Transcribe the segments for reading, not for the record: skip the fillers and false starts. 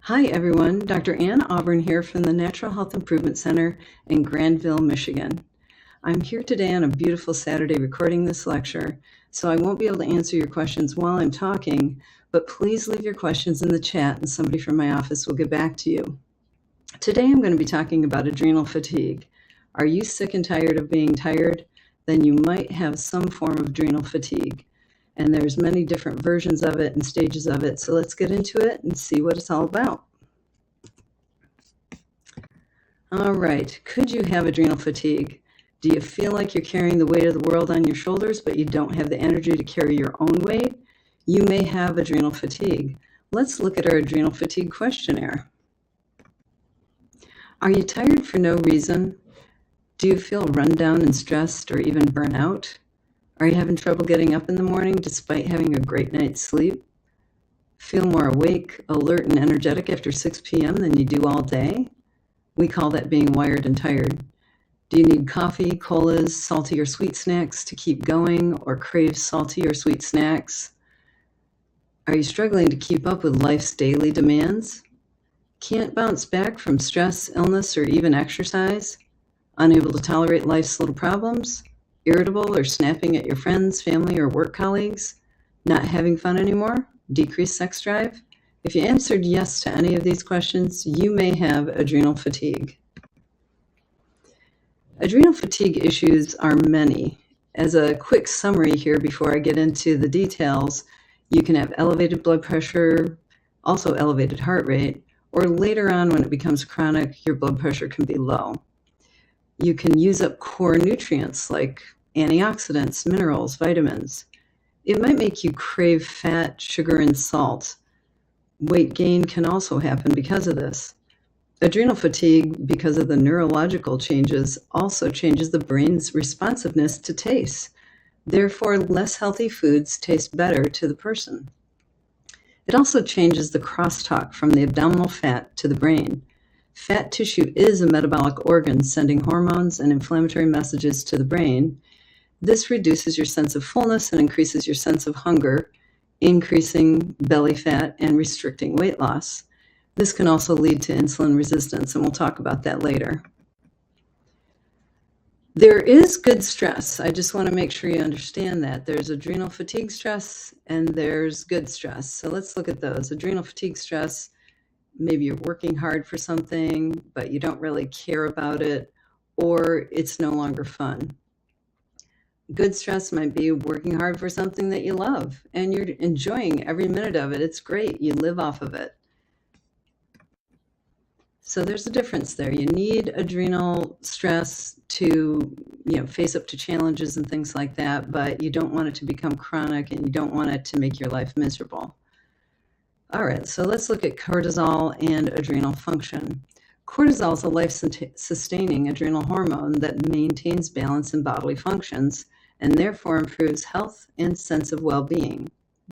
Hi everyone, Dr. Ann Auburn here from the Natural Health Improvement Center in Grandville, Michigan. I'm here today on a beautiful Saturday recording this lecture, so I won't be able to answer your questions while I'm talking, but please leave your questions in the chat and somebody from my office will get back to you. Today I'm going to be talking about adrenal fatigue. Are you sick and tired of being tired? Then you might have some form of adrenal fatigue. And there's many different versions of it and stages of it. So let's get into it and see what it's all about. All right, could you have adrenal fatigue? Do you feel like you're carrying the weight of the world on your shoulders, but you don't have the energy to carry your own weight? You may have adrenal fatigue. Let's look at our adrenal fatigue questionnaire. Are you tired for no reason? Do you feel run down and stressed or even burn out? Are you having trouble getting up in the morning despite having a great night's sleep? Feel more awake, alert, and energetic after 6 p.m. than you do all day? We call that being wired and tired. Do you need coffee, colas, salty or sweet snacks to keep going, or crave salty or sweet snacks? Are you struggling to keep up with life's daily demands? Can't bounce back from stress, illness, or even exercise? Unable to tolerate life's little problems? Irritable or snapping at your friends, family, or work colleagues? Not having fun anymore? Decreased sex drive? If you answered yes to any of these questions, you may have adrenal fatigue. Adrenal fatigue issues are many. As a quick summary here before I get into the details, you can have elevated blood pressure, also elevated heart rate, or later on when it becomes chronic, your blood pressure can be low. You can use up core nutrients like antioxidants, minerals, vitamins. It might make you crave fat, sugar, and salt. Weight gain can also happen because of this. Adrenal fatigue, because of the neurological changes, also changes the brain's responsiveness to taste. Therefore, less healthy foods taste better to the person. It also changes the crosstalk from the abdominal fat to the brain. Fat tissue is a metabolic organ sending hormones and inflammatory messages to the brain. This reduces your sense of fullness and increases your sense of hunger, increasing belly fat and restricting weight loss. This can also lead to insulin resistance, and we'll talk about that later. There is good stress. I just want to make sure you understand that. There's adrenal fatigue stress and there's good stress. So let's look at those. Adrenal fatigue stress, maybe you're working hard for something, but you don't really care about it, or it's no longer fun. Good stress might be working hard for something that you love and you're enjoying every minute of it. It's great. You live off of it. So there's a difference there. You need adrenal stress to, face up to challenges and things like that, but you don't want it to become chronic and you don't want it to make your life miserable. All right, so let's look at cortisol and adrenal function. Cortisol is a life-sustaining adrenal hormone that maintains balance in bodily functions and therefore improves health and sense of well-being.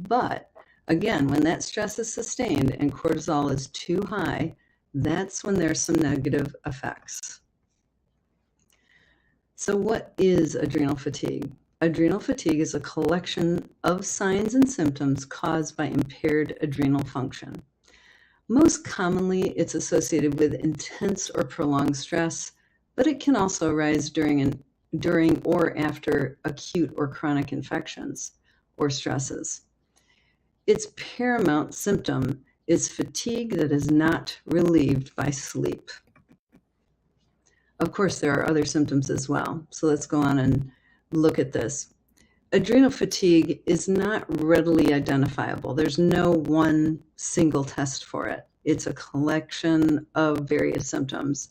But again, when that stress is sustained and cortisol is too high, that's when there's some negative effects. So what is adrenal fatigue? Adrenal fatigue is a collection of signs and symptoms caused by impaired adrenal function. Most commonly, it's associated with intense or prolonged stress, but it can also arise during or after acute or chronic infections or stresses. Its paramount symptom is fatigue that is not relieved by sleep. Of course, there are other symptoms as well. So let's go on and look at this. Adrenal fatigue is not readily identifiable. There's no one single test for it. It's a collection of various symptoms.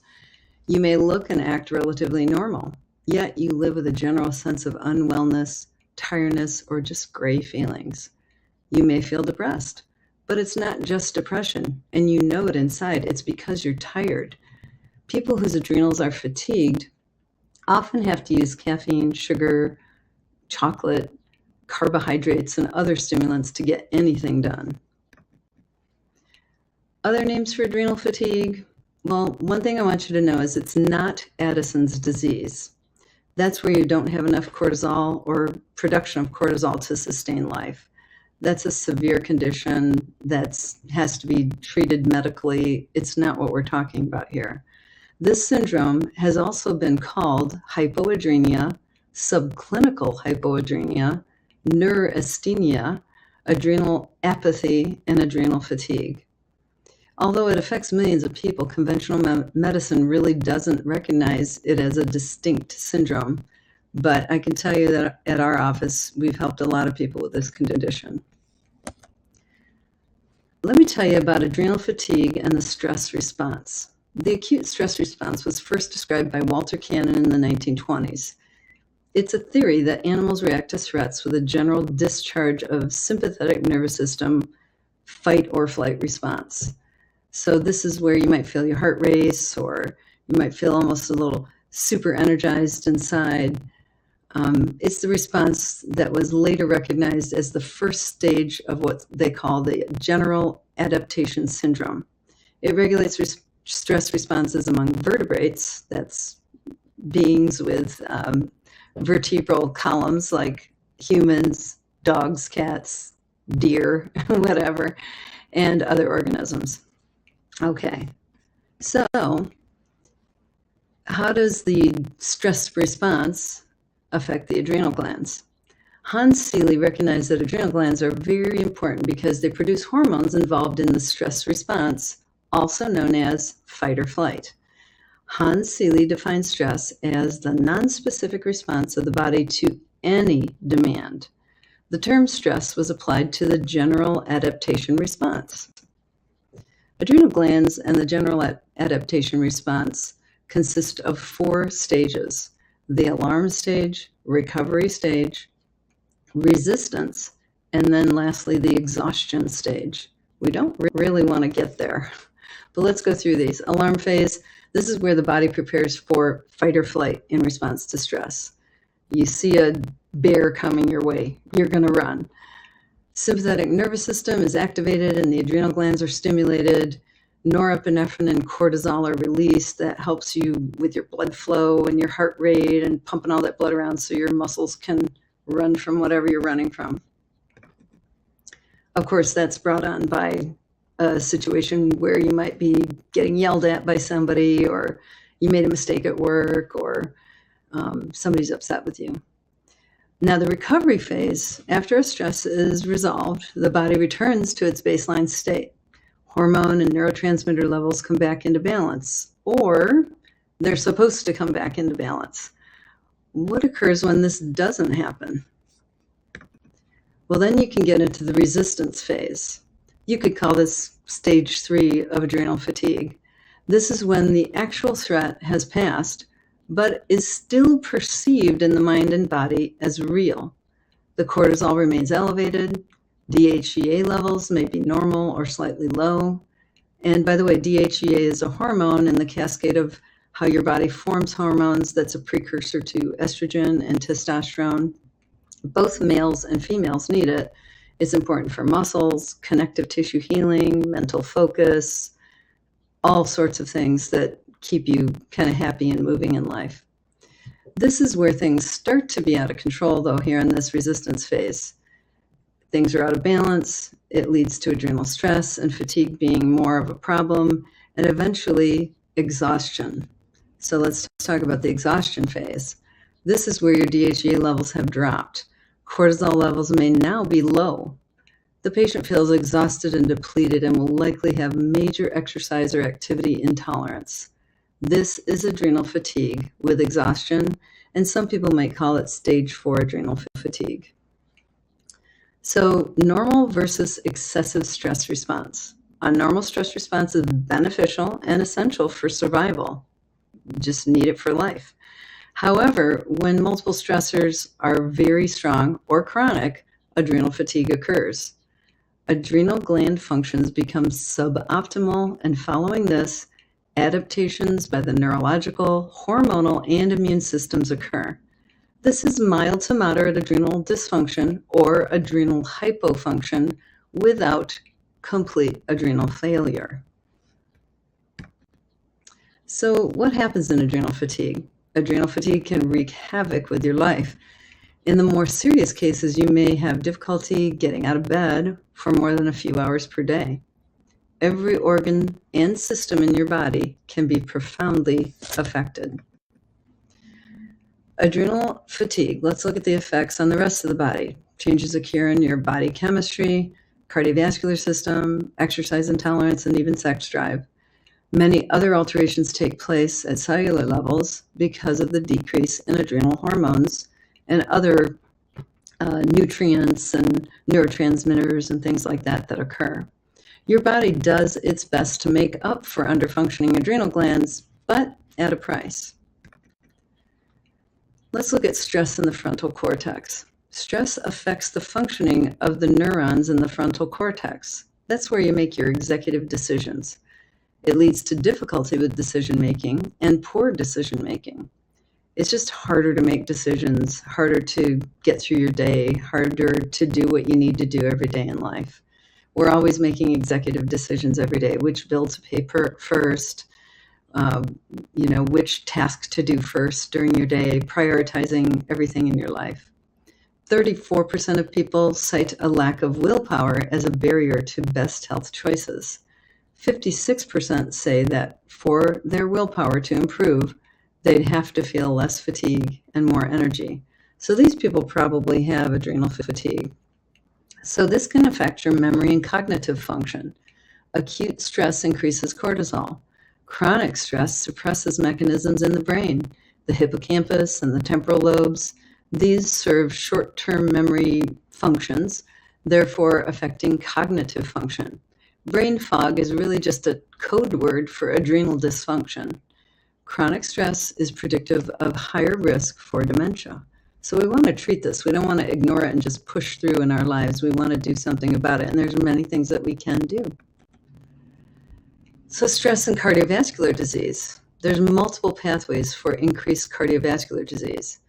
You may look and act relatively normal, yet you live with a general sense of unwellness, tiredness, or just gray feelings. You may feel depressed, but it's not just depression, and you know it inside. It's because you're tired. People whose adrenals are fatigued often have to use caffeine, sugar, chocolate, carbohydrates, and other stimulants to get anything done. Other names for adrenal fatigue? Well, one thing I want you to know is it's not Addison's disease. That's where you don't have enough cortisol or production of cortisol to sustain life. That's a severe condition that has to be treated medically. It's not what we're talking about here. This syndrome has also been called hypoadrenia, subclinical hypoadrenia, neurasthenia, adrenal apathy, and adrenal fatigue. Although it affects millions of people, conventional medicine really doesn't recognize it as a distinct syndrome. But I can tell you that at our office, we've helped a lot of people with this condition. Let me tell you about adrenal fatigue and the stress response. The acute stress response was first described by Walter Cannon in the 1920s. It's a theory that animals react to threats with a general discharge of sympathetic nervous system fight or flight response. So this is where you might feel your heart race, or you might feel almost a little super energized inside. It's the response that was later recognized as the first stage of what they call the general adaptation syndrome. It regulates stress responses among vertebrates, that's beings with vertebral columns like humans, dogs, cats, deer, whatever, and other organisms. Okay, so how does the stress response affect the adrenal glands? Hans Seeley recognized that adrenal glands are very important because they produce hormones involved in the stress response, also known as fight or flight. Hans Seeley defines stress as the nonspecific response of the body to any demand. The term stress was applied to the general adaptation response. Adrenal glands and the general adaptation response consist of 4 stages: the alarm stage, recovery stage, resistance, and then lastly, the exhaustion stage. We don't really want to get there, but let's go through these. Alarm phase, this is where the body prepares for fight or flight in response to stress. You see a bear coming your way, you're going to run. Sympathetic nervous system is activated and the adrenal glands are stimulated. Norepinephrine and cortisol are released. That helps you with your blood flow and your heart rate and pumping all that blood around so your muscles can run from whatever you're running from. Of course, that's brought on by a situation where you might be getting yelled at by somebody, or you made a mistake at work, or somebody's upset with you. Now, the recovery phase, after a stress is resolved, the body returns to its baseline state. Hormone and neurotransmitter levels come back into balance, or they're supposed to come back into balance. What occurs when this doesn't happen? Well, then you can get into the resistance phase. You could call this stage 3 of adrenal fatigue. This is when the actual threat has passed, but is still perceived in the mind and body as real. The cortisol remains elevated. DHEA levels may be normal or slightly low. And by the way, DHEA is a hormone in the cascade of how your body forms hormones that's a precursor to estrogen and testosterone. Both males and females need it. It's important for muscles, connective tissue healing, mental focus, all sorts of things that keep you kind of happy and moving in life. This is where things start to be out of control, though, here in this resistance phase. Things are out of balance. It leads to adrenal stress and fatigue being more of a problem, and eventually exhaustion. So let's talk about the exhaustion phase. This is where your DHEA levels have dropped. Cortisol levels may now be low. The patient feels exhausted and depleted and will likely have major exercise or activity intolerance. This is adrenal fatigue with exhaustion, and some people might call it stage 4 adrenal fatigue. So normal versus excessive stress response. A normal stress response is beneficial and essential for survival. You just need it for life. However, when multiple stressors are very strong or chronic, adrenal fatigue occurs. Adrenal gland functions become suboptimal, and following this, adaptations by the neurological, hormonal, and immune systems occur. This is mild to moderate adrenal dysfunction or adrenal hypofunction without complete adrenal failure. So what happens in adrenal fatigue? Adrenal fatigue can wreak havoc with your life. In the more serious cases, you may have difficulty getting out of bed for more than a few hours per day. Every organ and system in your body can be profoundly affected. Adrenal fatigue. Let's look at the effects on the rest of the body. Changes occur in your body chemistry, cardiovascular system, exercise intolerance, and even sex drive. Many other alterations take place at cellular levels because of the decrease in adrenal hormones and other nutrients and neurotransmitters and things like that that occur. Your body does its best to make up for underfunctioning adrenal glands, but at a price. Let's look at stress in the frontal cortex. Stress affects the functioning of the neurons in the frontal cortex. That's where you make your executive decisions. It leads to difficulty with decision-making and poor decision-making. It's just harder to make decisions, harder to get through your day, harder to do what you need to do every day in life. We're always making executive decisions every day, which bill to pay first, which task to do first during your day, prioritizing everything in your life. 34% of people cite a lack of willpower as a barrier to best health choices. 56% say that for their willpower to improve, they'd have to feel less fatigue and more energy. So these people probably have adrenal fatigue. So this can affect your memory and cognitive function. Acute stress increases cortisol. Chronic stress suppresses mechanisms in the brain, the hippocampus and the temporal lobes. These serve short-term memory functions, therefore affecting cognitive function. Brain fog is really just a code word for adrenal dysfunction. Chronic stress is predictive of higher risk for dementia. So we want to treat this. We don't want to ignore it and just push through in our lives. We want to do something about it, and there's many things that we can do. So stress and cardiovascular disease. There's multiple pathways for increased cardiovascular disease.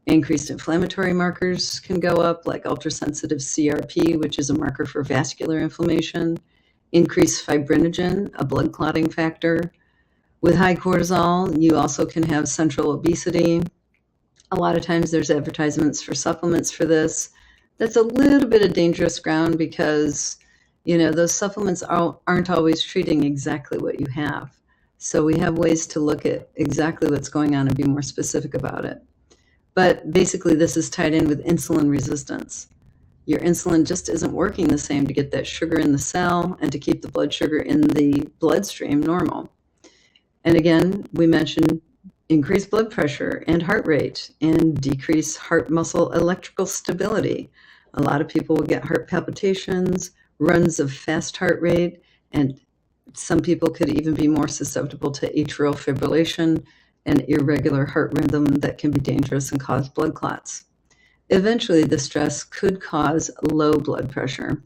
Increased inflammatory markers can go up, like ultrasensitive CRP, which is a marker for vascular inflammation. Increased fibrinogen, a blood clotting factor. With high cortisol, you also can have central obesity. A lot of times there's advertisements for supplements for this. That's a little bit of dangerous ground because, those supplements aren't always treating exactly what you have. So we have ways to look at exactly what's going on and be more specific about it. But basically, this is tied in with insulin resistance. Your insulin just isn't working the same to get that sugar in the cell and to keep the blood sugar in the bloodstream normal. And again, we mentioned increased blood pressure and heart rate and decreased heart muscle electrical stability. A lot of people will get heart palpitations, runs of fast heart rate, and some people could even be more susceptible to atrial fibrillation and irregular heart rhythm that can be dangerous and cause blood clots. Eventually, the stress could cause low blood pressure,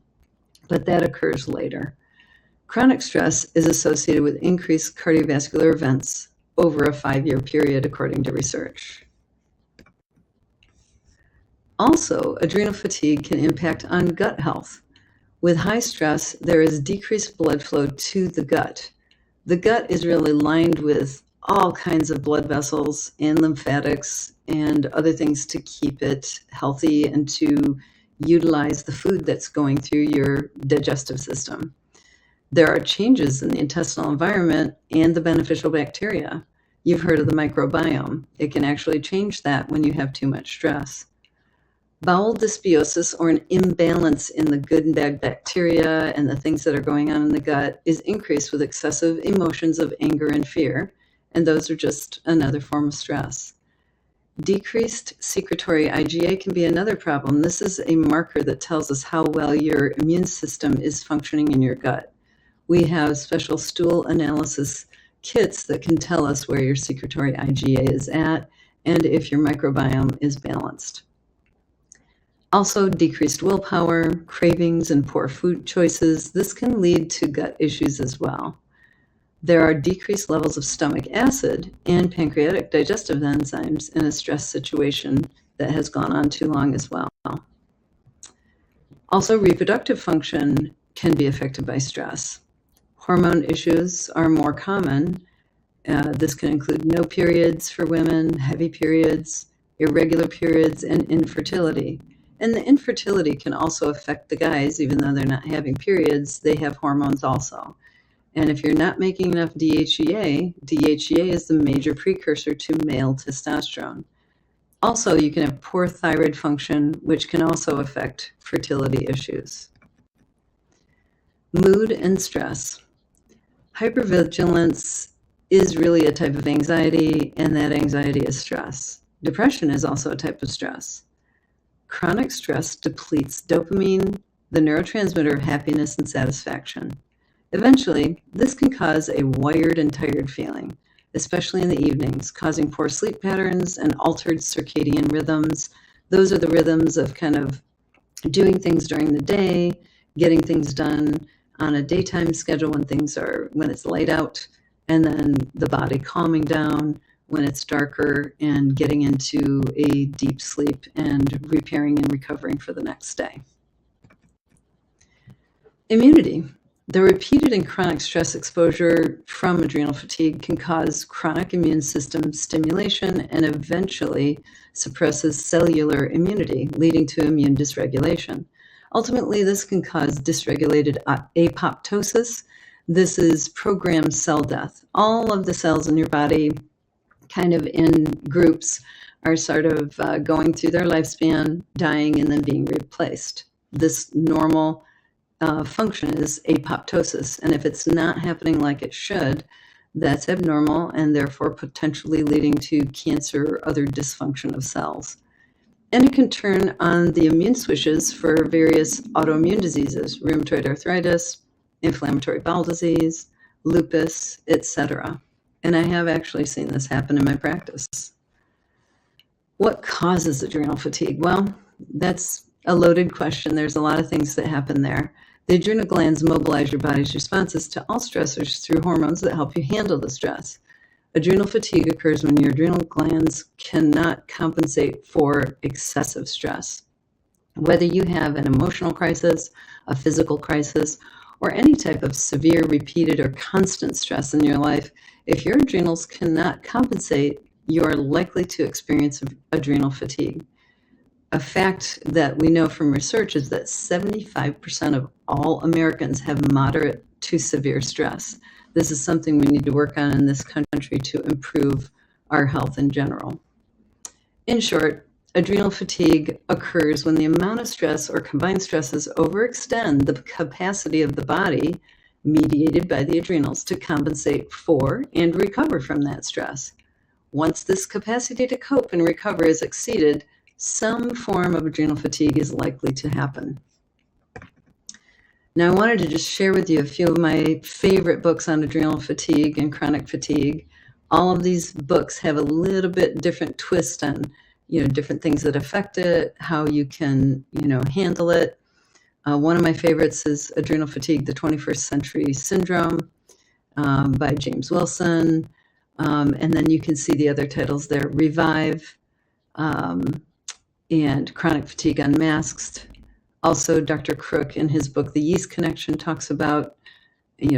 but that occurs later. Chronic stress is associated with increased cardiovascular events over a 5-year period, according to research. Also, adrenal fatigue can impact on gut health. With high stress, there is decreased blood flow to the gut. The gut is really lined with all kinds of blood vessels and lymphatics and other things to keep it healthy and to utilize the food that's going through your digestive system. There are changes in the intestinal environment and the beneficial bacteria. You've heard of the microbiome. It can actually change that when you have too much stress. Bowel dysbiosis, or an imbalance in the good and bad bacteria and the things that are going on in the gut, is increased with excessive emotions of anger and fear, and those are just another form of stress. Decreased secretory IgA can be another problem. This is a marker that tells us how well your immune system is functioning in your gut. We have special stool analysis kits that can tell us where your secretory IgA is at and if your microbiome is balanced. Also, decreased willpower, cravings, and poor food choices. This can lead to gut issues as well. There are decreased levels of stomach acid and pancreatic digestive enzymes in a stress situation that has gone on too long as well. Also, reproductive function can be affected by stress. Hormone issues are more common. This can include no periods for women, heavy periods, irregular periods, and infertility. And the infertility can also affect the guys, even though they're not having periods, they have hormones also. And if you're not making enough DHEA, DHEA is the major precursor to male testosterone. Also, you can have poor thyroid function, which can also affect fertility issues. Mood and stress. Hypervigilance is really a type of anxiety, and that anxiety is stress. Depression is also a type of stress. Chronic stress depletes dopamine, the neurotransmitter of happiness and satisfaction. Eventually, this can cause a wired and tired feeling, especially in the evenings, causing poor sleep patterns and altered circadian rhythms. Those are the rhythms of kind of doing things during the day, getting things done on a daytime schedule when it's light out, and then the body calming down when it's darker and getting into a deep sleep and repairing and recovering for the next day. Immunity. The repeated and chronic stress exposure from adrenal fatigue can cause chronic immune system stimulation and eventually suppresses cellular immunity, leading to immune dysregulation. Ultimately, this can cause dysregulated apoptosis. This is programmed cell death. All of the cells in your body, kind of in groups, are sort of going through their lifespan, dying, and then being replaced. This normal function is apoptosis, and if it's not happening like it should, that's abnormal and therefore potentially leading to cancer or other dysfunction of cells. And it can turn on the immune switches for various autoimmune diseases, rheumatoid arthritis, inflammatory bowel disease, lupus, etc. And I have actually seen this happen in my practice. What causes adrenal fatigue? Well, that's a loaded question. There's a lot of things that happen there. The adrenal glands mobilize your body's responses to all stressors through hormones that help you handle the stress. Adrenal fatigue occurs when your adrenal glands cannot compensate for excessive stress. Whether you have an emotional crisis, a physical crisis, or any type of severe, repeated, or constant stress in your life, if your adrenals cannot compensate, you are likely to experience adrenal fatigue. A fact that we know from research is that 75% of all Americans have moderate to severe stress. This is something we need to work on in this country to improve our health in general. In short, adrenal fatigue occurs when the amount of stress or combined stresses overextend the capacity of the body, mediated by the adrenals, to compensate for and recover from that stress. Once this capacity to cope and recover is exceeded, some form of adrenal fatigue is likely to happen. Now, I wanted to just share with you a few of my favorite books on adrenal fatigue and chronic fatigue. All of these books have a little bit different twist on, different things that affect it, how you can, handle it. One of my favorites is Adrenal Fatigue, the 21st Century Syndrome by James Wilson. And then you can see the other titles there, Revive, and Chronic Fatigue Unmasked. Also, Dr. Crook, in his book, The Yeast Connection, talks about,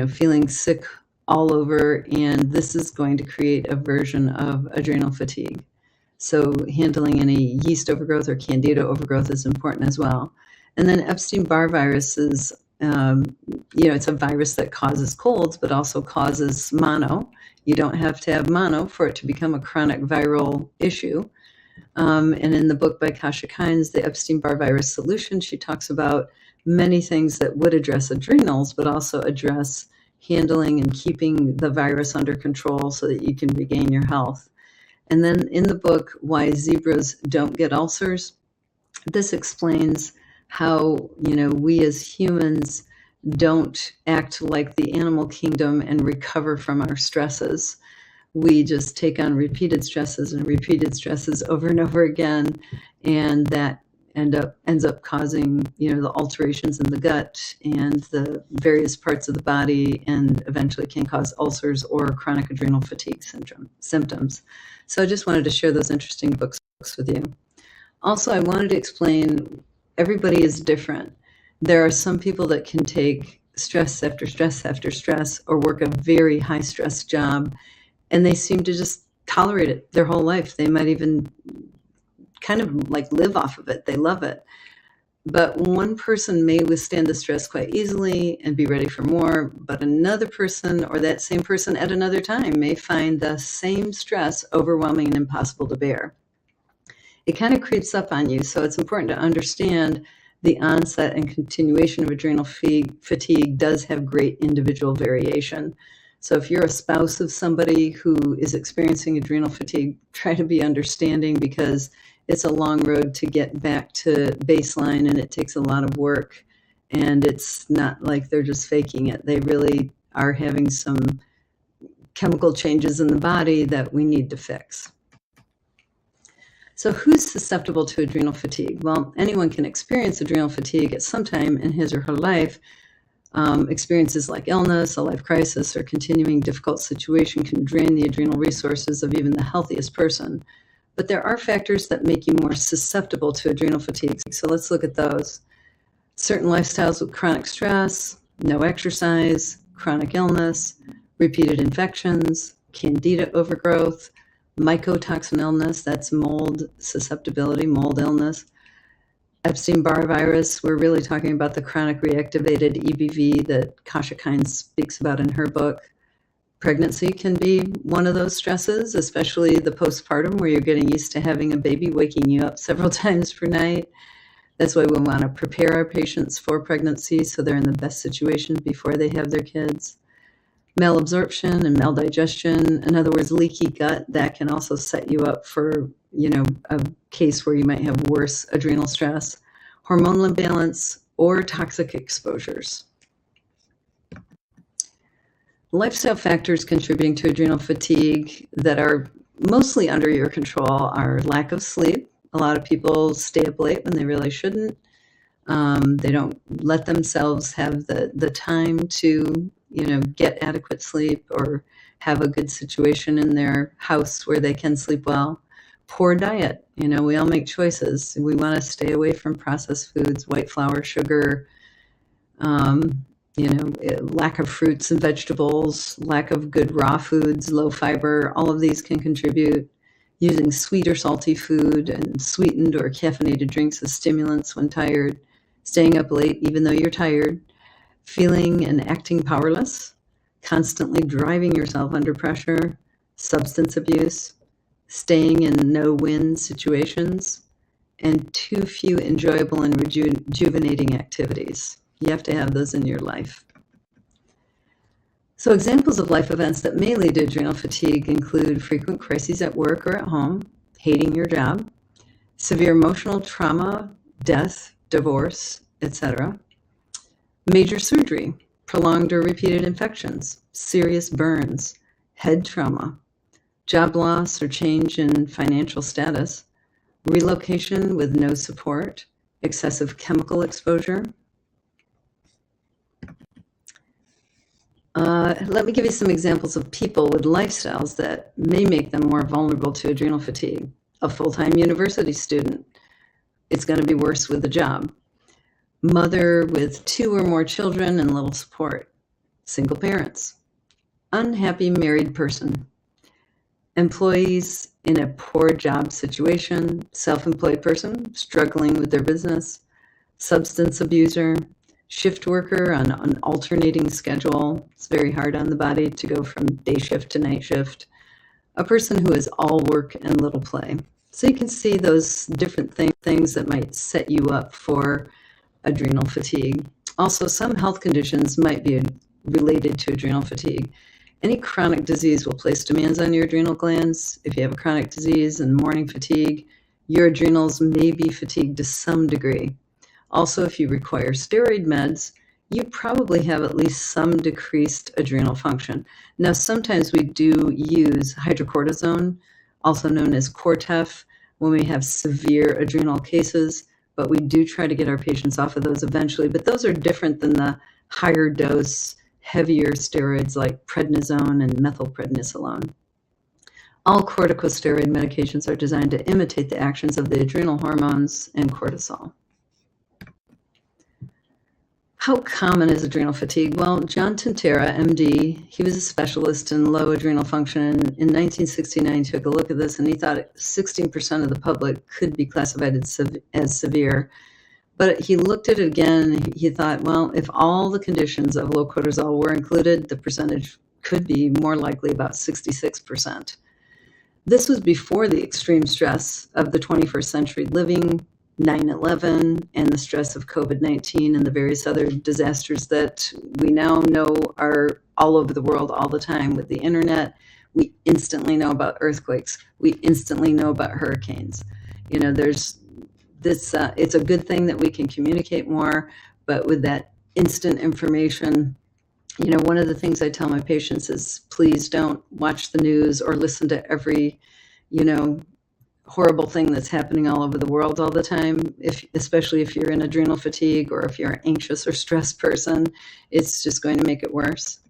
feeling sick all over, and this is going to create a version of adrenal fatigue. So handling any yeast overgrowth or candida overgrowth is important as well. And then Epstein-Barr virus is, it's a virus that causes colds, but also causes mono. You don't have to have mono for it to become a chronic viral issue. And in the book by Kasha Kynes, The Epstein-Barr Virus Solution, she talks about many things that would address adrenals, but also address handling and keeping the virus under control so that you can regain your health. And then in the book, Why Zebras Don't Get Ulcers, this explains how, we as humans don't act like the animal kingdom and recover from our stresses. We just take on repeated stresses over and over again, and that ends up causing, the alterations in the gut and the various parts of the body, and eventually can cause ulcers or chronic adrenal fatigue symptoms. So I just wanted to share those interesting books with you. Also, I wanted to explain everybody is different. There are some people that can take stress after stress after stress, or work a very high stress job, and they seem to just tolerate it their whole life. They might even kind of like live off of it. They love it. But one person may withstand the stress quite easily and be ready for more, but another person or that same person at another time may find the same stress overwhelming and impossible to bear. It kind of creeps up on you, so it's important to understand the onset and continuation of adrenal fatigue does have great individual variation. So if you're a spouse of somebody who is experiencing adrenal fatigue, try to be understanding, because it's a long road to get back to baseline and it takes a lot of work. And it's not like they're just faking it. They really are having some chemical changes in the body that we need to fix. So who's susceptible to adrenal fatigue? Well, anyone can experience adrenal fatigue at some time in his or her life. Experiences like illness, a life crisis, or continuing difficult situation can drain the adrenal resources of even the healthiest person. But there are factors that make you more susceptible to adrenal fatigue. So let's look at those. Certain lifestyles with chronic stress, no exercise, chronic illness, repeated infections, candida overgrowth, mycotoxin illness, that's mold susceptibility, mold illness, Epstein-Barr virus. We're really talking about the chronic reactivated EBV that Kasia Kine speaks about in her book. Pregnancy can be one of those stresses, especially the postpartum, where you're getting used to having a baby waking you up several times per night. That's why we want to prepare our patients for pregnancy so they're in the best situation before they have their kids. Malabsorption and maldigestion, in other words, leaky gut, that can also set you up for, a case where you might have worse adrenal stress. Hormonal imbalance or toxic exposures. Lifestyle factors contributing to adrenal fatigue that are mostly under your control are lack of sleep. A lot of people stay up late when they really shouldn't. They don't let themselves have the time to, get adequate sleep or have a good situation in their house where they can sleep well. Poor diet. We all make choices. We want to stay away from processed foods, white flour, sugar, lack of fruits and vegetables, lack of good raw foods, low fiber, all of these can contribute. Using sweet or salty food and sweetened or caffeinated drinks as stimulants when tired, staying up late even though you're tired, feeling and acting powerless, constantly driving yourself under pressure, substance abuse, staying in no-win situations, and too few enjoyable and rejuvenating activities. You have to have those in your life. So examples of life events that may lead to adrenal fatigue include frequent crises at work or at home, hating your job, severe emotional trauma, death, divorce, etc., major surgery, prolonged or repeated infections, serious burns, head trauma, job loss or change in financial status, relocation with no support, excessive chemical exposure. Let me give you some examples of people with lifestyles that may make them more vulnerable to adrenal fatigue. A full-time university student, it's going to be worse with a job. Mother with 2 or more children and little support. Single parents. Unhappy married person. Employees in a poor job situation. Self-employed person struggling with their business. Substance abuser. Shift worker on an alternating schedule. It's very hard on the body to go from day shift to night shift. A person who is all work and little play. So you can see those different things that might set you up for adrenal fatigue. Also, some health conditions might be related to adrenal fatigue. Any chronic disease will place demands on your adrenal glands. If you have a chronic disease and morning fatigue, your adrenals may be fatigued to some degree. Also, if you require steroid meds, you probably have at least some decreased adrenal function. Now, sometimes we do use hydrocortisone, also known as Cortef, when we have severe adrenal cases, but we do try to get our patients off of those eventually. But those are different than the higher dose, heavier steroids like prednisone and methylprednisolone. All corticosteroid medications are designed to imitate the actions of the adrenal hormones and cortisol. How common is adrenal fatigue? Well, John Tintera, MD, he was a specialist in low adrenal function, and in 1969 took a look at this, and he thought 16% of the public could be classified as severe. But he looked at it again, and he thought, well, if all the conditions of low cortisol were included, the percentage could be more likely about 66%. This was before the extreme stress of the 21st century living, 9/11, and the stress of COVID-19 and the various other disasters that we now know are all over the world all the time. With the internet, we instantly know about earthquakes. We instantly know about hurricanes. There's this, it's a good thing that we can communicate more, but with that instant information, one of the things I tell my patients is please don't watch the news or listen to every, horrible thing that's happening all over the world all the time, especially if you're in adrenal fatigue or if you're an anxious or stressed person. It's just going to make it worse.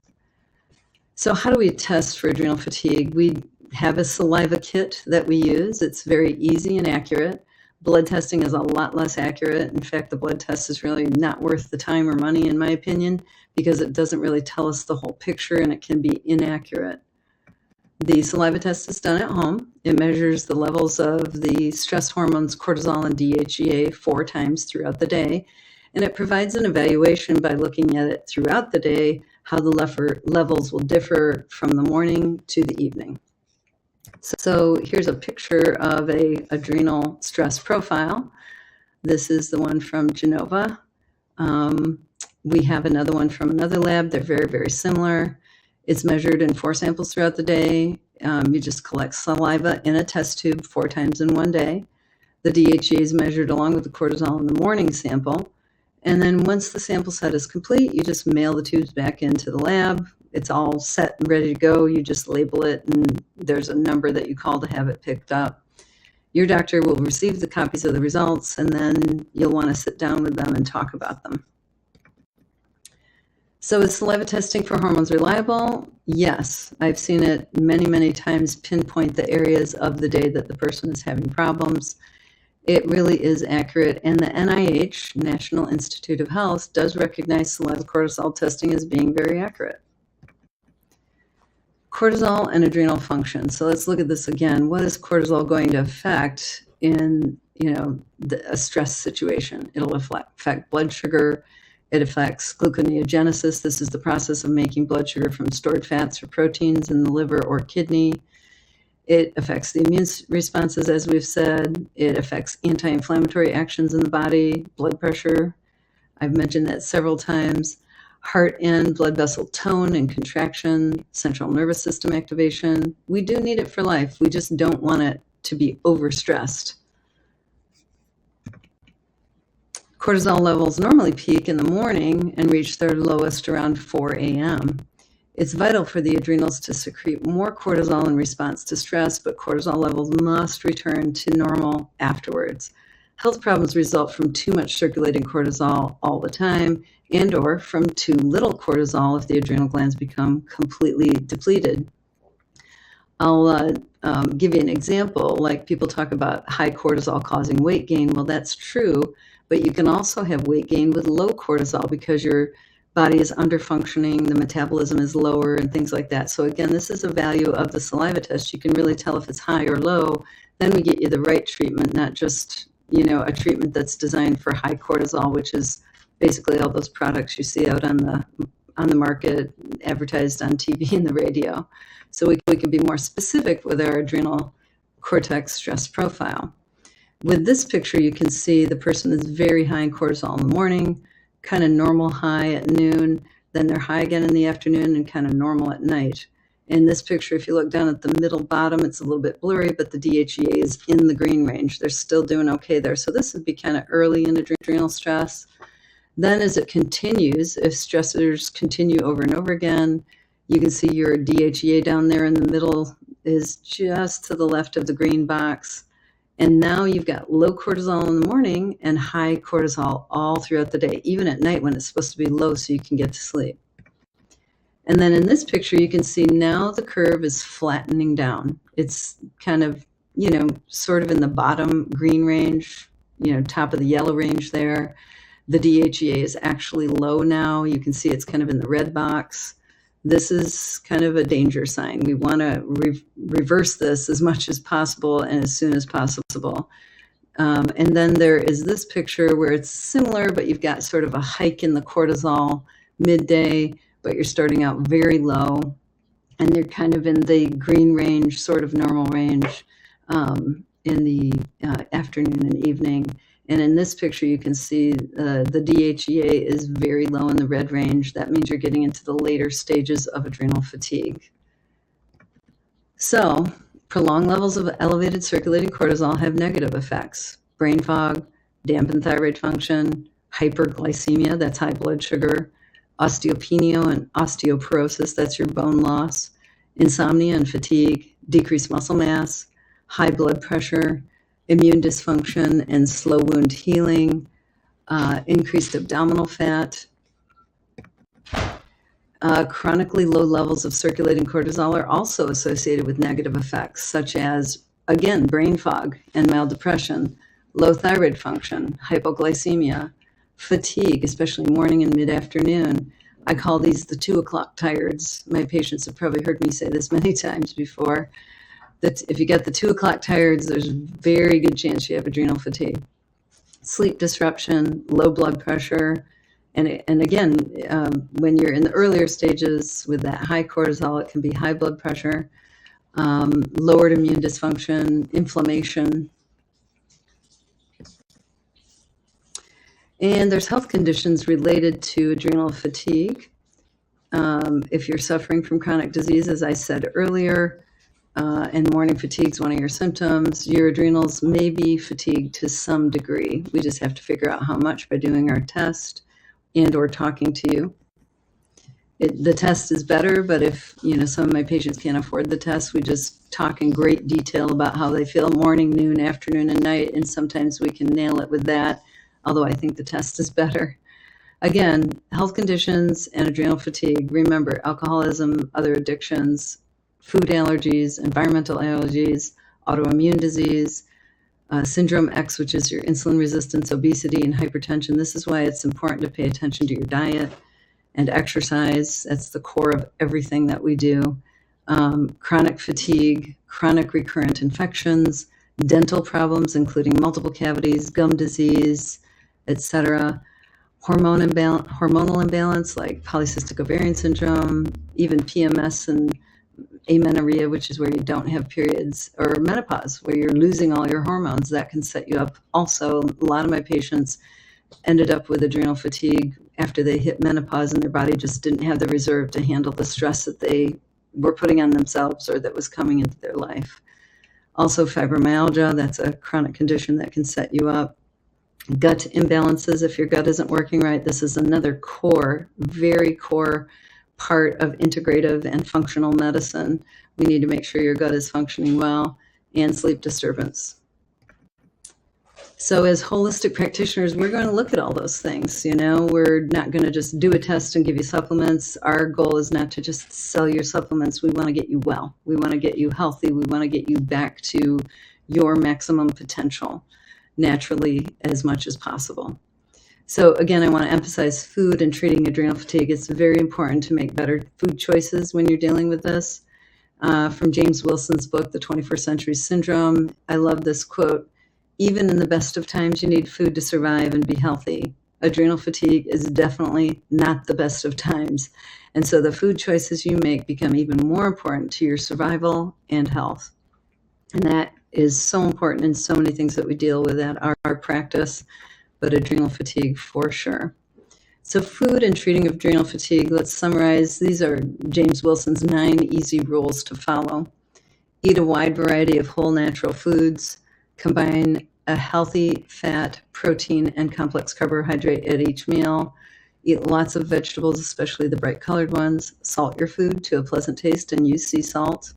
So how do we test for adrenal fatigue? We have a saliva kit that we use. It's very easy and accurate. Blood testing is a lot less accurate. In fact, the blood test is really not worth the time or money, in my opinion, because it doesn't really tell us the whole picture and it can be inaccurate. The saliva test is done at home. It measures the levels of the stress hormones cortisol and DHEA 4 times throughout the day, and it provides an evaluation by looking at it throughout the day, how the levels will differ from the morning to the evening. So here's a picture of a adrenal stress profile. This is the one from Genova. We have another one from another lab. They're very, very similar. It's measured in 4 samples throughout the day. You just collect saliva in a test tube 4 times in one day. The DHEA is measured along with the cortisol in the morning sample. And then once the sample set is complete, you just mail the tubes back into the lab. It's all set and ready to go. You just label it, and there's a number that you call to have it picked up. Your doctor will receive the copies of the results, and then you'll want to sit down with them and talk about them. So is saliva testing for hormones reliable? Yes. I've seen it many, many times pinpoint the areas of the day that the person is having problems. It really is accurate, and the NIH, National Institute of Health, does recognize saliva cortisol testing as being very accurate. Cortisol and adrenal function. So let's look at this again. What is cortisol going to affect in a stress situation? It'll affect blood sugar. It affects gluconeogenesis. This is the process of making blood sugar from stored fats or proteins in the liver or kidney. It affects the immune responses, as we've said. It affects anti-inflammatory actions in the body, blood pressure. I've mentioned that several times. Heart and blood vessel tone and contraction, central nervous system activation. We do need it for life. We just don't want it to be overstressed. Cortisol levels normally peak in the morning and reach their lowest around 4 a.m. It's vital for the adrenals to secrete more cortisol in response to stress, but cortisol levels must return to normal afterwards. Health problems result from too much circulating cortisol all the time and or from too little cortisol if the adrenal glands become completely depleted. I'll give you an example. Like people talk about high cortisol causing weight gain. Well, that's true, but you can also have weight gain with low cortisol because your body is underfunctioning, the metabolism is lower, and things like that. So again, this is a value of the saliva test. You can really tell if it's high or low. Then we get you the right treatment, not just a treatment that's designed for high cortisol, which is basically all those products you see out on the market, advertised on TV and the radio. So we can be more specific with our adrenal cortex stress profile. With this picture, you can see the person is very high in cortisol in the morning, kind of normal high at noon, then they're high again in the afternoon and kind of normal at night. In this picture, if you look down at the middle bottom, it's a little bit blurry, but the DHEA is in the green range. They're still doing okay there. So this would be kind of early in adrenal stress. Then as it continues, if stressors continue over and over again, you can see your DHEA down there in the middle is just to the left of the green box. And now you've got low cortisol in the morning and high cortisol all throughout the day, even at night when it's supposed to be low so you can get to sleep. And then in this picture, you can see now the curve is flattening down. It's kind of, sort of in the bottom green range, top of the yellow range there. The DHEA is actually low now. You can see it's kind of in the red box. This is kind of a danger sign. We want to reverse this as much as possible and as soon as possible. And then there is this picture where it's similar, but you've got sort of a hike in the cortisol midday, but you're starting out very low, and you're kind of in the green range, sort of normal range in the afternoon and evening. And in this picture, you can see the DHEA is very low in the red range. That means you're getting into the later stages of adrenal fatigue. So, prolonged levels of elevated circulating cortisol have negative effects: brain fog, dampened thyroid function, hyperglycemia, that's high blood sugar, osteopenia and osteoporosis, that's your bone loss, insomnia and fatigue, decreased muscle mass, high blood pressure, immune dysfunction and slow wound healing, increased abdominal fat. Chronically low levels of circulating cortisol are also associated with negative effects, such as, again, brain fog and mild depression, low thyroid function, hypoglycemia, fatigue, especially morning and mid-afternoon. I call these the 2 o'clock tireds. My patients have probably heard me say this many times before, that if you get the 2 o'clock tireds, there's a very good chance you have adrenal fatigue. Sleep disruption, low blood pressure, and again, when you're in the earlier stages with that high cortisol, it can be high blood pressure, lowered immune dysfunction, inflammation. And there's health conditions related to adrenal fatigue. If you're suffering from chronic disease, as I said earlier, and morning fatigue is one of your symptoms, your adrenals may be fatigued to some degree. We just have to figure out how much by doing our test and or talking to you. The test is better, but if some of my patients can't afford the test, we just talk in great detail about how they feel morning, noon, afternoon, and night, and sometimes we can nail it with that, although I think the test is better. Again, health conditions and adrenal fatigue. Remember, alcoholism, other addictions, food allergies, environmental allergies, autoimmune disease, Syndrome X, which is your insulin resistance, obesity, and hypertension. This is why it's important to pay attention to your diet and exercise. That's the core of everything that we do. Chronic fatigue, chronic recurrent infections, dental problems, including multiple cavities, gum disease, etc. Hormonal imbalance like polycystic ovarian syndrome, even PMS and amenorrhea, which is where you don't have periods, or menopause, where you're losing all your hormones. That can set you up. Also, a lot of my patients ended up with adrenal fatigue after they hit menopause and their body just didn't have the reserve to handle the stress that they were putting on themselves or that was coming into their life. Also, fibromyalgia, that's a chronic condition that can set you up. Gut imbalances, if your gut isn't working right, this is another core, very core part of integrative and functional medicine. We need to make sure your gut is functioning well, and sleep disturbance. So as holistic practitioners, we're going to look at all those things. We're not going to just do a test and give you supplements. Our goal is not to just sell your supplements. We want to get you well. We want to get you healthy. We want to get you back to your maximum potential naturally as much as possible. So again, I want to emphasize food and treating adrenal fatigue. It's very important to make better food choices when you're dealing with this. From James Wilson's book, The 21st Century Syndrome, I love this quote: "Even in the best of times, you need food to survive and be healthy. Adrenal fatigue is definitely not the best of times." And so the food choices you make become even more important to your survival and health. And that is so important in so many things that we deal with at our practice, but adrenal fatigue for sure. So food and treating of adrenal fatigue, let's summarize. These are James Wilson's 9 easy rules to follow. Eat a wide variety of whole natural foods. Combine a healthy fat, protein, and complex carbohydrate at each meal. Eat lots of vegetables, especially the bright colored ones. Salt your food to a pleasant taste and use sea salt.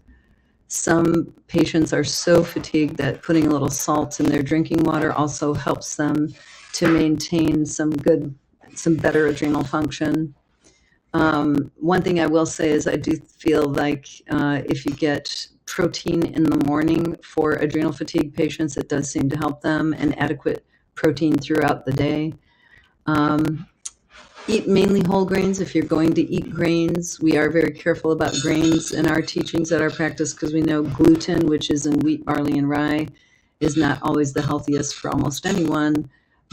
Some patients are so fatigued that putting a little salt in their drinking water also helps them to maintain some better adrenal function. One thing I will say is I do feel like if you get protein in the morning for adrenal fatigue patients, it does seem to help them, and adequate protein throughout the day. Eat mainly whole grains if you're going to eat grains. We are very careful about grains in our teachings at our practice because we know gluten, which is in wheat, barley, and rye, is not always the healthiest for almost anyone,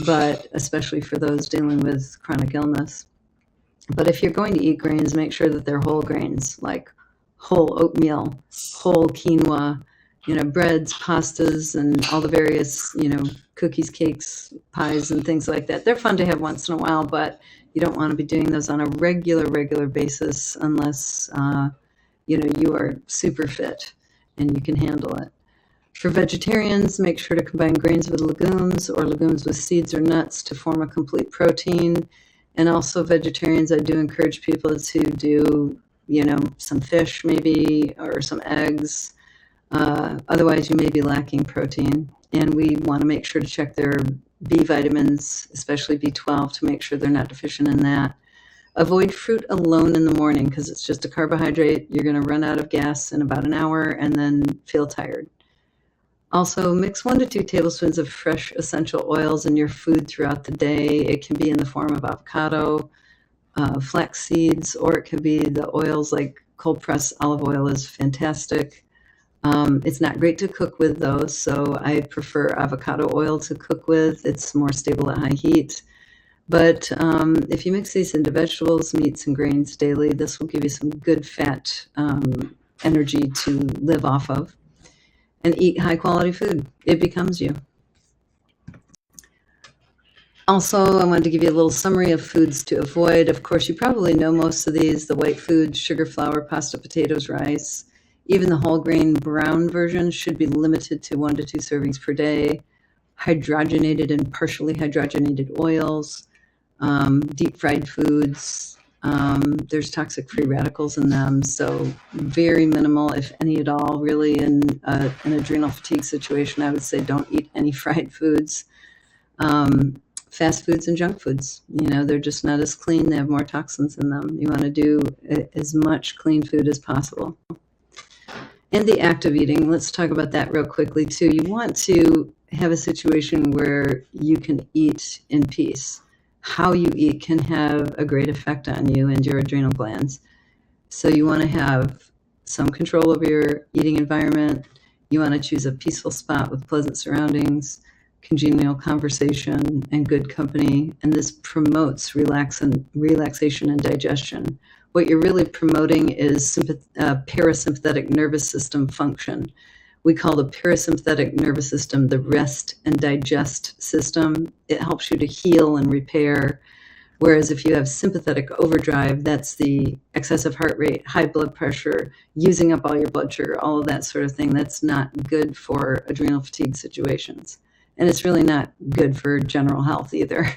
but especially for those dealing with chronic illness. But if you're going to eat grains, make sure that they're whole grains, like whole oatmeal, whole quinoa, breads, pastas, and all the various, cookies, cakes, pies, and things like that. They're fun to have once in a while, but you don't want to be doing those on a regular basis unless, you are super fit and you can handle it. For vegetarians, make sure to combine grains with legumes or legumes with seeds or nuts to form a complete protein. And also vegetarians, I do encourage people to do, some fish maybe or some eggs. Otherwise, you may be lacking protein. And we want to make sure to check their B vitamins, especially B12, to make sure they're not deficient in that. Avoid fruit alone in the morning because it's just a carbohydrate. You're going to run out of gas in about an hour and then feel tired. Also, mix 1 to 2 tablespoons of fresh essential oils in your food throughout the day. It can be in the form of avocado, flax seeds, or it could be the oils like cold pressed olive oil is fantastic. It's not great to cook with though, so I prefer avocado oil to cook with. It's more stable at high heat. But if you mix these into vegetables, meats, and grains daily, this will give you some good fat energy to live off of. And eat high quality food. It becomes you. Also, I wanted to give you a little summary of foods to avoid. Of course, you probably know most of these, the white foods, sugar, flour, pasta, potatoes, rice. Even the whole grain brown version should be limited to 1 to 2 servings per day. Hydrogenated and partially hydrogenated oils, deep fried foods. There's toxic free radicals in them, so very minimal, if any at all, really in an adrenal fatigue situation. I would say don't eat any fried foods. Fast foods and junk foods, they're just not as clean. They have more toxins in them. You want to do as much clean food as possible. And the act of eating, let's talk about that real quickly too. You want to have a situation where you can eat in peace. How you eat can have a great effect on you and your adrenal glands. So you want to have some control over your eating environment. You want to choose a peaceful spot with pleasant surroundings, congenial conversation, and good company. And this promotes relaxation and digestion. What you're really promoting is parasympathetic nervous system function. We call the parasympathetic nervous system the rest and digest system. It helps you to heal and repair. Whereas if you have sympathetic overdrive, that's the excessive heart rate, high blood pressure, using up all your blood sugar, all of that sort of thing. That's not good for adrenal fatigue situations. And it's really not good for general health either.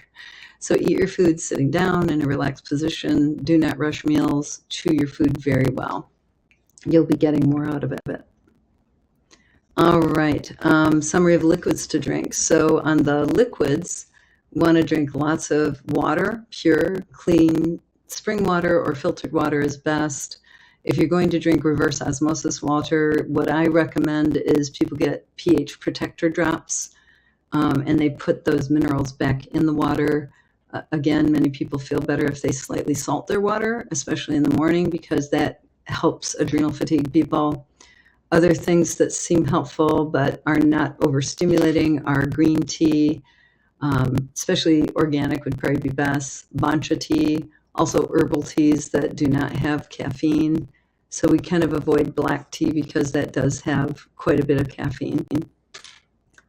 So eat your food sitting down in a relaxed position. Do not rush meals. Chew your food very well. You'll be getting more out of it. All right, summary of liquids to drink. So on the liquids, want to drink lots of water, pure, clean, spring water or filtered water is best. If you're going to drink reverse osmosis water, what I recommend is people get pH protector drops, and they put those minerals back in the water. Again, many people feel better if they slightly salt their water, especially in the morning, because that helps adrenal fatigue people. Other things that seem helpful but are not overstimulating are green tea, especially organic would probably be best, bancha tea, also herbal teas that do not have caffeine. So we kind of avoid black tea because that does have quite a bit of caffeine.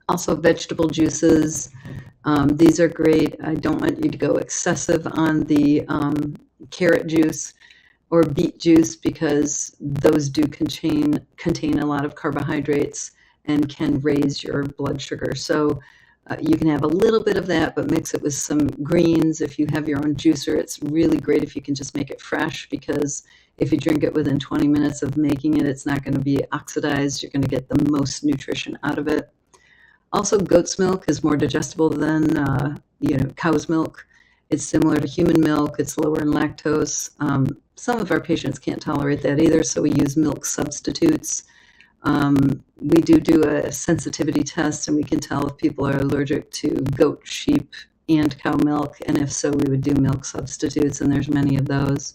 Also vegetable juices. These are great. I don't want you to go excessive on the carrot juice or beet juice because those do contain a lot of carbohydrates and can raise your blood sugar. So you can have a little bit of that, but mix it with some greens. If you have your own juicer, it's really great if you can just make it fresh, because if you drink it within 20 minutes of making it, it's not going to be oxidized. You're going to get the most nutrition out of it. Also, goat's milk is more digestible than cow's milk. It's similar to human milk. It's lower in lactose. Some of our patients can't tolerate that either, so we use milk substitutes. We do a sensitivity test, and we can tell if people are allergic to goat, sheep, and cow milk, and if so, we would do milk substitutes, and there's many of those.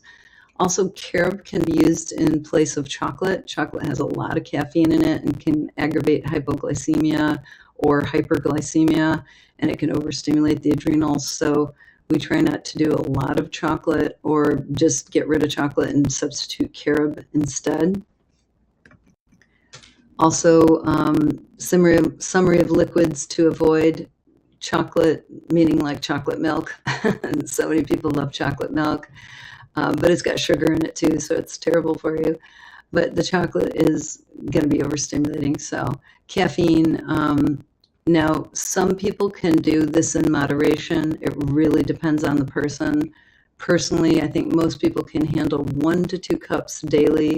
Also, carob can be used in place of chocolate. Chocolate has a lot of caffeine in it and can aggravate hypoglycemia or hyperglycemia, and it can overstimulate the adrenals. So we try not to do a lot of chocolate, or just get rid of chocolate and substitute carob instead. Also, summary of liquids to avoid: chocolate, meaning like chocolate milk. So many people love chocolate milk. But it's got sugar in it too, so it's terrible for you. But the chocolate is going to be overstimulating. So caffeine, now some people can do this in moderation. It really depends on the person. Personally, I think most people can handle 1 to 2 cups daily,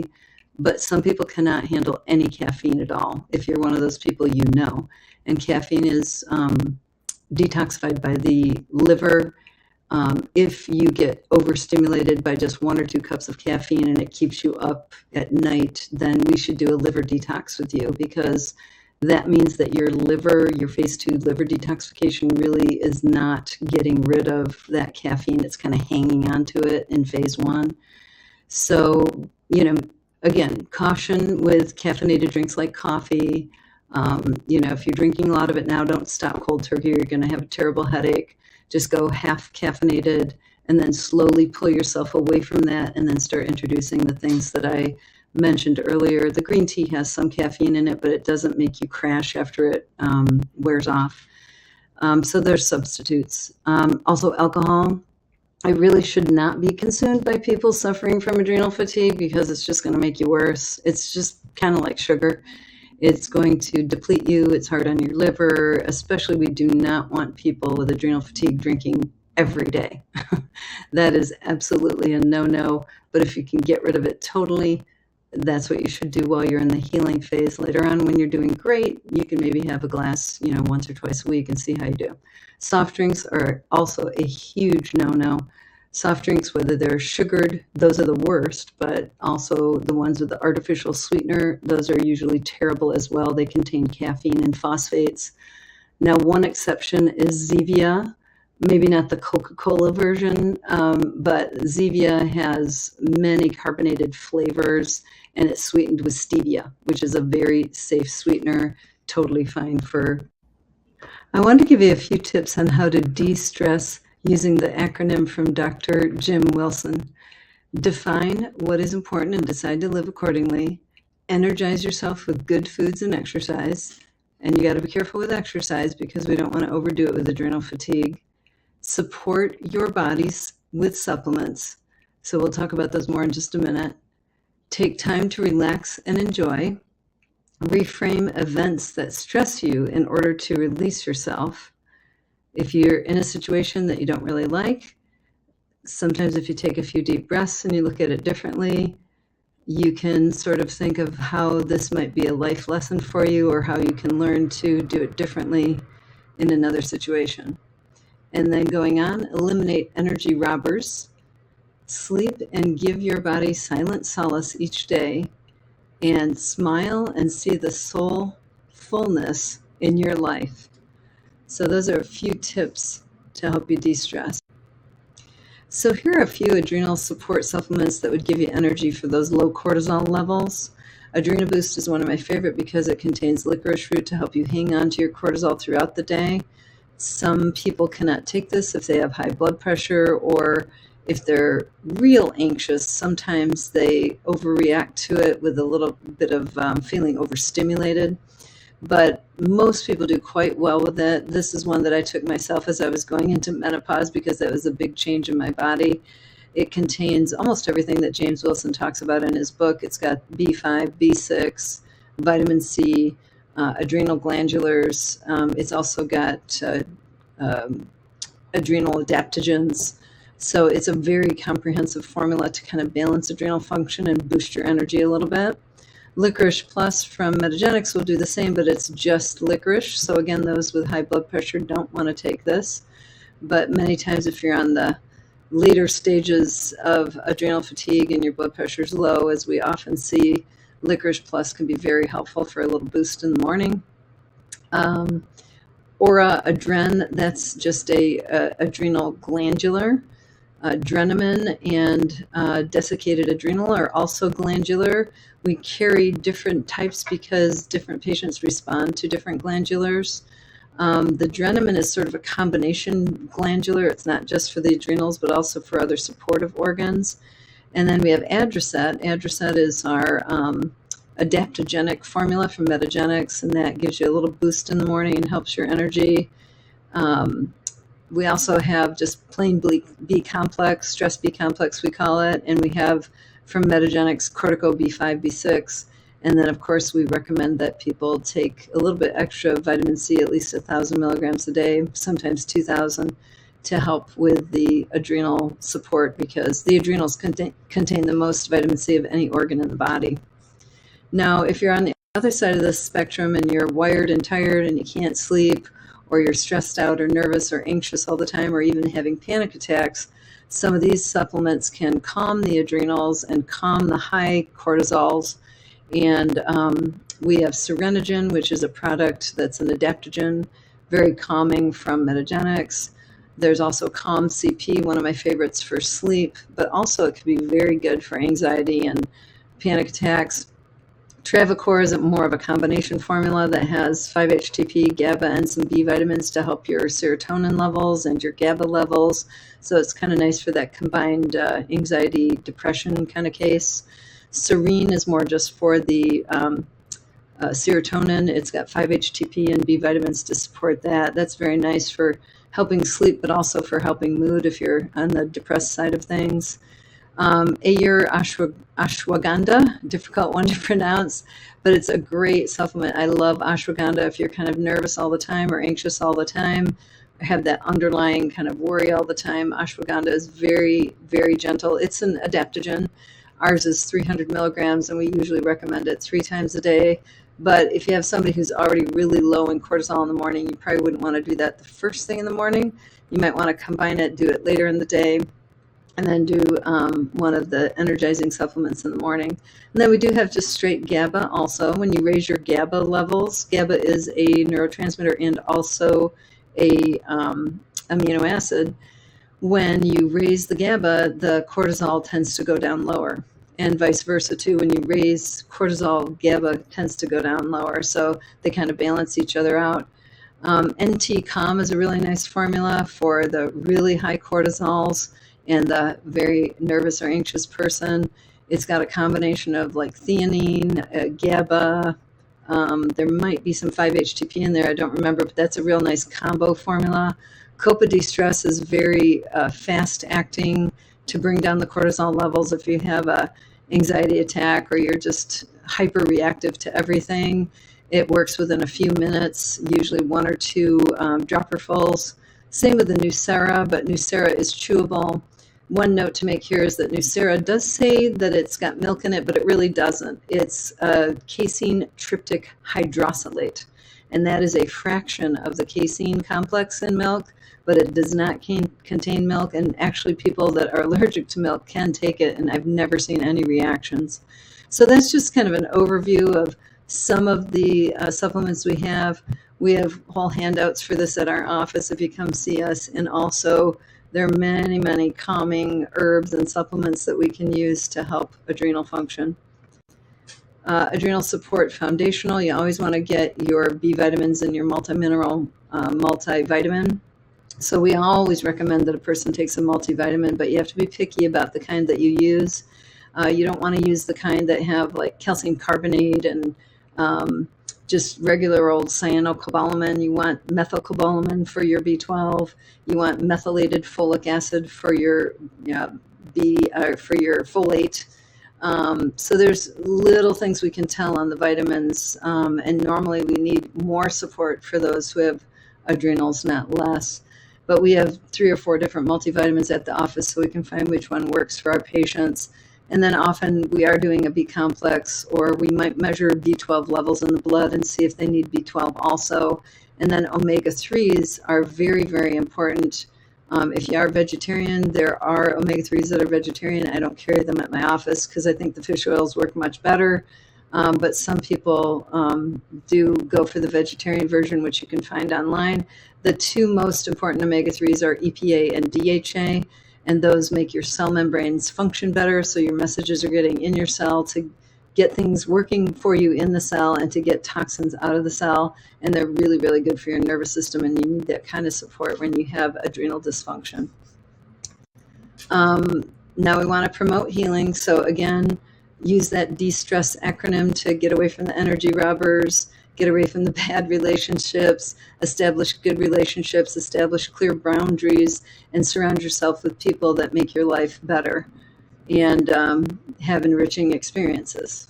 but some people cannot handle any caffeine at all. If you're one of those people, you know. And caffeine is detoxified by the liver. If you get overstimulated by just 1 or 2 cups of caffeine and it keeps you up at night, then we should do a liver detox with you, because that means that your liver, your phase 2 liver detoxification, really is not getting rid of that caffeine. It's kind of hanging on to it in phase 1. So, again, caution with caffeinated drinks like coffee. If you're drinking a lot of it now, don't stop cold turkey. You're going to have a terrible headache. Just go half caffeinated and then slowly pull yourself away from that, and then start introducing the things that I mentioned earlier. The green tea has some caffeine in it, but it doesn't make you crash after it wears off. So there's substitutes. Also, alcohol. It really should not be consumed by people suffering from adrenal fatigue, because it's just going to make you worse. It's just kind of like sugar. It's going to deplete you. It's hard on your liver. Especially, we do not want people with adrenal fatigue drinking every day. That is absolutely a no-no. But if you can get rid of it totally, that's what you should do while you're in the healing phase. Later on, when you're doing great, you can maybe have a glass, once or twice a week and see how you do. Soft drinks are also a huge no-no. Soft drinks, whether they're sugared, those are the worst, but also the ones with the artificial sweetener, those are usually terrible as well. They contain caffeine and phosphates. Now, one exception is Zevia. Maybe not the Coca-Cola version, but Zevia has many carbonated flavors, and it's sweetened with stevia, which is a very safe sweetener, totally fine for. I want to give you a few tips on how to de-stress using the acronym from Dr. Jim Wilson. Define what is important and decide to live accordingly. Energize yourself with good foods and exercise. And you got to be careful with exercise, because we don't want to overdo it with adrenal fatigue. Support your bodies with supplements. So we'll talk about those more in just a minute. Take time to relax and enjoy. Reframe events that stress you in order to release yourself. If you're in a situation that you don't really like, sometimes if you take a few deep breaths and you look at it differently, you can sort of think of how this might be a life lesson for you, or how you can learn to do it differently in another situation. And then going on, eliminate energy robbers. Sleep and give your body silent solace each day, and smile and see the soul fullness in your life. So those are a few tips to help you de-stress. So here are a few adrenal support supplements that would give you energy for those low cortisol levels. Adrenal Boost is one of my favorite because it contains licorice root to help you hang on to your cortisol throughout the day. Some people cannot take this if they have high blood pressure, or if they're real anxious. Sometimes they overreact to it with a little bit of feeling overstimulated. But most people do quite well with it. This is one that I took myself as I was going into menopause, because that was a big change in my body. It contains almost everything that James Wilson talks about in his book. It's got B5, B6, vitamin C, adrenal glandulars. It's also got adrenal adaptogens. So it's a very comprehensive formula to kind of balance adrenal function and boost your energy a little bit. Licorice Plus from Metagenics will do the same, but it's just licorice. So again, those with high blood pressure don't want to take this. But many times if you're on the later stages of adrenal fatigue and your blood pressure is low, as we often see, Licorice Plus can be very helpful for a little boost in the morning. Aura adren, that's just a adrenal glandular. Drenamin and desiccated adrenal are also glandular. We carry different types because different patients respond to different glandulars. The drenamin is sort of a combination glandular. It's not just for the adrenals, but also for other supportive organs. And then we have Adricet. Adricet is our adaptogenic formula from Metagenics, and that gives you a little boost in the morning and helps your energy. We also have just plain B complex, stress B complex we call it, and we have from Metagenics Cortico B5, B6. And then, of course, we recommend that people take a little bit extra vitamin C, at least 1,000 milligrams a day, sometimes 2,000, to help with the adrenal support, because the adrenals contain the most vitamin C of any organ in the body. Now, if you're on the other side of the spectrum and you're wired and tired and you can't sleep, or you're stressed out or nervous or anxious all the time, or even having panic attacks, some of these supplements can calm the adrenals and calm the high cortisols. And we have Serenogen, which is a product that's an adaptogen, very calming from Metagenics. There's also Calm CP, one of my favorites for sleep, but also it can be very good for anxiety and panic attacks. Travacor is more of a combination formula that has 5-HTP, GABA, and some B vitamins to help your serotonin levels and your GABA levels. So it's kind of nice for that combined anxiety, depression kind of case. Serene is more just for the serotonin. It's got 5-HTP and B vitamins to support that. That's very nice for helping sleep, but also for helping mood if you're on the depressed side of things. Ayur ashwagandha, difficult one to pronounce, but it's a great supplement. I love ashwagandha if you're kind of nervous all the time or anxious all the time, or have that underlying kind of worry all the time. Ashwagandha is very, very gentle. It's an adaptogen. Ours is 300 milligrams, and we usually recommend it 3 times a day. But if you have somebody who's already really low in cortisol in the morning, you probably wouldn't want to do that the first thing in the morning. You might want to combine it, do it later in the day, and then do one of the energizing supplements in the morning. And then we do have just straight GABA also. When you raise your GABA levels, GABA is a neurotransmitter and also a amino acid. When you raise the GABA, the cortisol tends to go down lower. And vice versa too. When you raise cortisol, GABA tends to go down lower. So they kind of balance each other out. NT-CALM is a really nice formula for the really high cortisols and the very nervous or anxious person. It's got a combination of like theanine, GABA. There might be some 5-HTP in there. I don't remember, but that's a real nice combo formula. Copa de-stress is very fast acting to bring down the cortisol levels if you have a anxiety attack or you're just hyper reactive to everything. It works within a few minutes, usually 1 or 2 dropperfuls. Same with the Nucera, but Nucera is chewable. One note to make here is that Nucera does say that it's got milk in it, but it really doesn't. It's casein tryptic hydrosylate, and that is a fraction of the casein complex in milk, but it does not contain milk, and actually people that are allergic to milk can take it, and I've never seen any reactions. So that's just kind of an overview of some of the supplements we have. We have whole handouts for this at our office if you come see us, and also there are many, many calming herbs and supplements that we can use to help adrenal function. Adrenal support foundational, you always want to get your B vitamins and your multimineral multivitamin. So we always recommend that a person takes a multivitamin, but you have to be picky about the kind that you use. You don't want to use the kind that have like calcium carbonate and just regular old cyanocobalamin. You want methylcobalamin for your B12. You want methylated folic acid for your for your folate. So there's little things we can tell on the vitamins, and normally we need more support for those who have adrenals, not less. But we have 3 or 4 different multivitamins at the office, so we can find which one works for our patients. And then often we are doing a B complex, or we might measure B12 levels in the blood and see if they need B12 also. And then omega-3s are very, very important. If you are vegetarian, there are omega-3s that are vegetarian. I don't carry them at my office because I think the fish oils work much better. but some people do go for the vegetarian version, which you can find online. The two most important omega-3s are EPA and DHA, and those make your cell membranes function better, so your messages are getting in your cell to get things working for you in the cell and to get toxins out of the cell. And they're really, really good for your nervous system, and you need that kind of support when you have adrenal dysfunction. Now we want to promote healing. So again, use that de-stress acronym to get away from the energy robbers, get away from the bad relationships, establish good relationships, establish clear boundaries, and surround yourself with people that make your life better and have enriching experiences.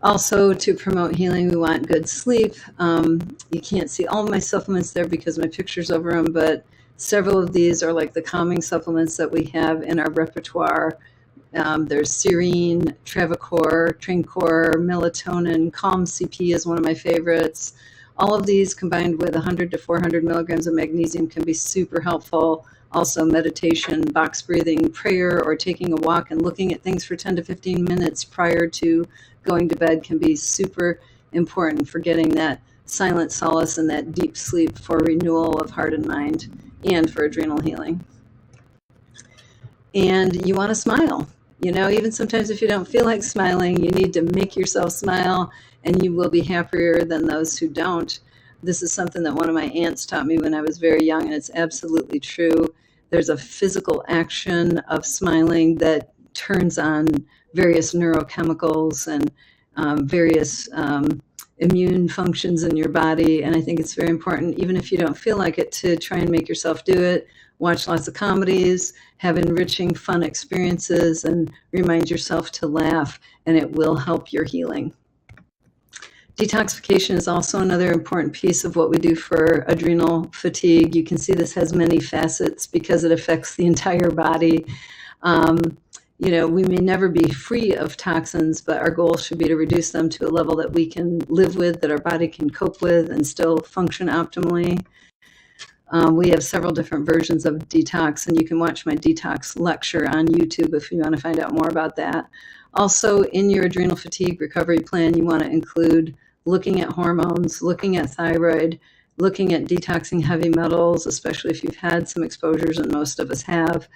Also, to promote healing, we want good sleep. You can't see all of my supplements there because my picture's over them, but several of these are like the calming supplements that we have in our repertoire. There's serine, Travacor, Trincor, melatonin, Calm CP is one of my favorites. All of these combined with 100 to 400 milligrams of magnesium can be super helpful. Also meditation, box breathing, prayer, or taking a walk and looking at things for 10 to 15 minutes prior to going to bed can be super important for getting that silent solace and that deep sleep for renewal of heart and mind and for adrenal healing. And you want to smile. You know, even sometimes if you don't feel like smiling, you need to make yourself smile, and you will be happier than those who don't. This is something that one of my aunts taught me when I was very young, and it's absolutely true. There's a physical action of smiling that turns on various neurochemicals and various immune functions in your body. And I think it's very important, even if you don't feel like it, to try and make yourself do it. Watch lots of comedies, have enriching, fun experiences, and remind yourself to laugh, and it will help your healing. Detoxification is also another important piece of what we do for adrenal fatigue. You can see this has many facets because it affects the entire body. You know, we may never be free of toxins, but our goal should be to reduce them to a level that we can live with, that our body can cope with, and still function optimally. We have several different versions of detox, and you can watch my detox lecture on YouTube if you want to find out more about that. Also, in your adrenal fatigue recovery plan, you want to include looking at hormones, looking at thyroid, looking at detoxing heavy metals, especially if you've had some exposures, and most of us have,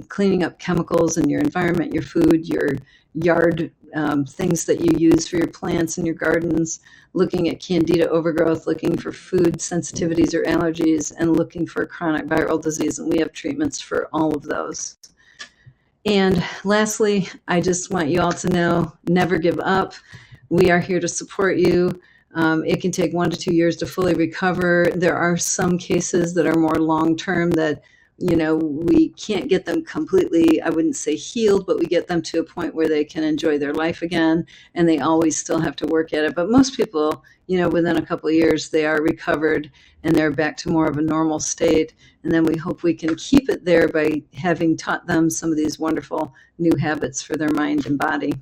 cleaning up chemicals in your environment, your food, your yard, things that you use for your plants and your gardens, looking at candida overgrowth, looking for food sensitivities or allergies, and looking for chronic viral disease. And we have treatments for all of those. And lastly, I just want you all to know, never give up. We are here to support you. It can take 1 to 2 years to fully recover. There are some cases that are more long-term that, you know, we can't get them completely, I wouldn't say healed, but we get them to a point where they can enjoy their life again, and they always still have to work at it. But most people, you know, within a couple of years, they are recovered and they're back to more of a normal state. And then we hope we can keep it there by having taught them some of these wonderful new habits for their mind and body.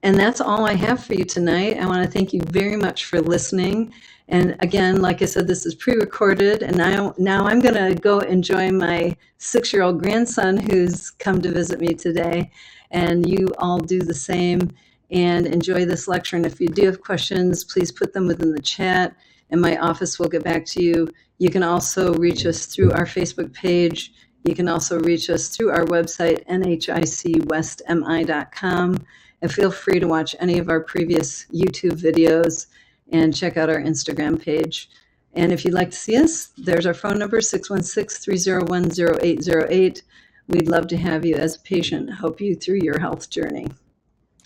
And that's all I have for you tonight. I want to thank you very much for listening. And again, like I said, this is pre-recorded, and now I'm going to go enjoy my 6-year-old grandson who's come to visit me today. And you all do the same and enjoy this lecture. And if you do have questions, please put them within the chat, and my office will get back to you. You can also reach us through our Facebook page. You can also reach us through our website, nhicwestmi.com. And feel free to watch any of our previous YouTube videos and check out our Instagram page. And if you'd like to see us, there's our phone number, 616-301-0808. We'd love to have you as a patient, help you through your health journey.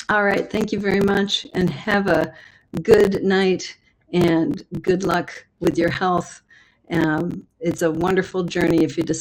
All right, thank you very much, and have a good night and good luck with your health. It's a wonderful journey if you decide